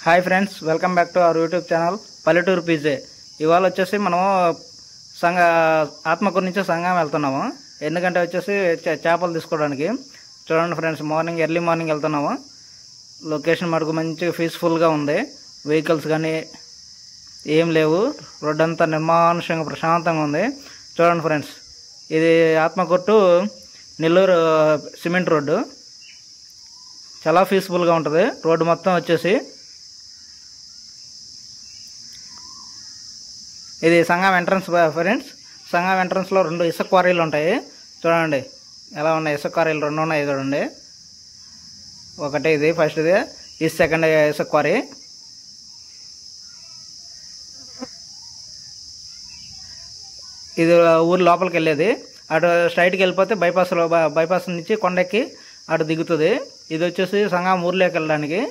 Hi friends, welcome back to our YouTube channel పల్లెటూరు PJ. ఇవాళ వచ్చేసి మనము ఆత్మకూరు నుంచి సంగం వెళ్తున్నాము. ఎందుకంటే వచ్చేసి చేపలు తీసుకోవడానికి. చూడండి ఫ్రెండ్స్, ఎర్లీ మార్నింగ్ వెళ్తున్నాము. లొకేషన్ మటుకు మంచిగా పీస్ఫుల్గా ఉంది. వెహికల్స్ కానీ ఏం లేవు. రోడ్డు అంతా నిర్మానుషంగా ప్రశాంతంగా ఉంది. చూడండి ఫ్రెండ్స్, ఇది Atmakur to Nellore cement road. చాలా పీస్ఫుల్గా ఉంటుంది రోడ్డు మొత్తం వచ్చేసి. ఇది సంగం ఎంట్రన్స్ ఫ్రెండ్స్. సంగం ఎంట్రన్స్లో 2 ఇసుక క్వారీలు ఉంటాయి. చూడండి ఎలా ఉన్నాయి, ఇసుక క్వారీలు 2 ఉన్నాయి. చూడండి, ఒకటి ఇది ఫస్ట్, ఇది సెకండ్ ఇసుక క్వారీ. ఇది ఊరి లోపలికి వెళ్ళేది. అటు స్ట్రైట్కి వెళ్ళిపోతే బైపాస్ నుంచి కొండెక్కి అటు దిగుతుంది. ఇది వచ్చేసి సంగం ఊర్లోకి వెళ్ళడానికి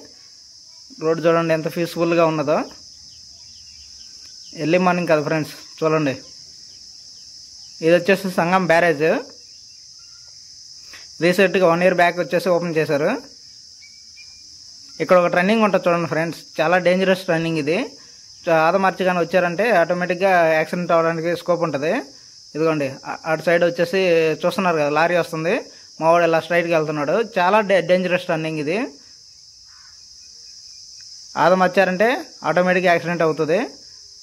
రోడ్డు. చూడండి ఎంత పీస్ఫుల్గా ఉన్నదో. ఎర్లీ మార్నింగ్ కదా ఫ్రెండ్స్, చూడండి. ఇది వచ్చేసి సంగం బ్యారేజ్. రీసెంట్గా 1 year బ్యాక్ వచ్చేసి ఓపెన్ చేశారు. ఇక్కడ ఒక ట్రైనింగ్ ఉంటుంది చూడండి ఫ్రెండ్స్, చాలా డేంజరస్ ట్రైనింగ్ ఇది. ఆదమార్చి కానీ వచ్చారంటే ఆటోమేటిక్గా యాక్సిడెంట్ అవ్వడానికి స్కోప్ ఉంటుంది. ఇదిగోండి, అటు సైడ్ వచ్చేసి చూస్తున్నారు కదా, లారీ వస్తుంది. మావాడు ఇలా స్ట్రైట్గా వెళ్తున్నాడు. చాలా డేంజరస్ టర్నింగ్ ఇది. ఆదమర్చారంటే ఆటోమేటిక్గా యాక్సిడెంట్ అవుతుంది.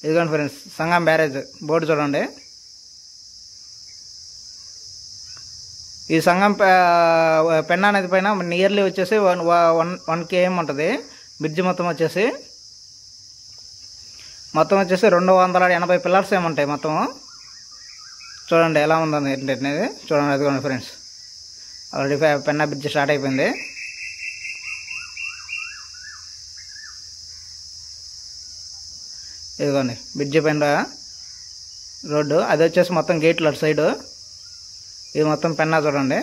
ఇదిగోండి ఫ్రెండ్స్, సంగం బ్యారేజ్ బోర్డు చూడండి. ఈ సంగం పెన్నా నది పైన నియర్లీ వచ్చేసి 1 km ఉంటుంది. బ్రిడ్జి మొత్తం వచ్చేసి 280 పిల్లర్స్ ఏముంటాయి మొత్తం. చూడండి ఎలా ఉందని ఏంటంటే చూడండి. అదిగోండి friends, already Penna bridge start అయిపోయింది. ఇదిగోండి బ్రిడ్జి పైన రోడ్డు. అది వచ్చేసి మొత్తం గేట్లు అటు సైడు. ఇది మొత్తం పెన్నా చూడండి.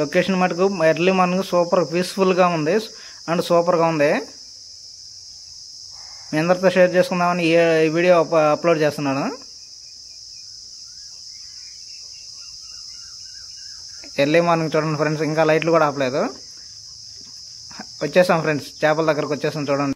లొకేషన్ మటుకు ఎర్లీ మార్నింగ్ సూపర్ పీస్ఫుల్గా ఉంది అండ్ సూపర్గా ఉంది. మీ అందరితో షేర్ చేసుకుందామని ఈ వీడియో అప్లోడ్ చేస్తున్నాను. ఎర్లీ మార్నింగ్ చూడండి ఫ్రెండ్స్, ఇంకా లైట్లు కూడా ఆపలేదు. వచ్చేసాం ఫ్రెండ్స్, చేపల దగ్గరకు వచ్చేసాం చూడండి.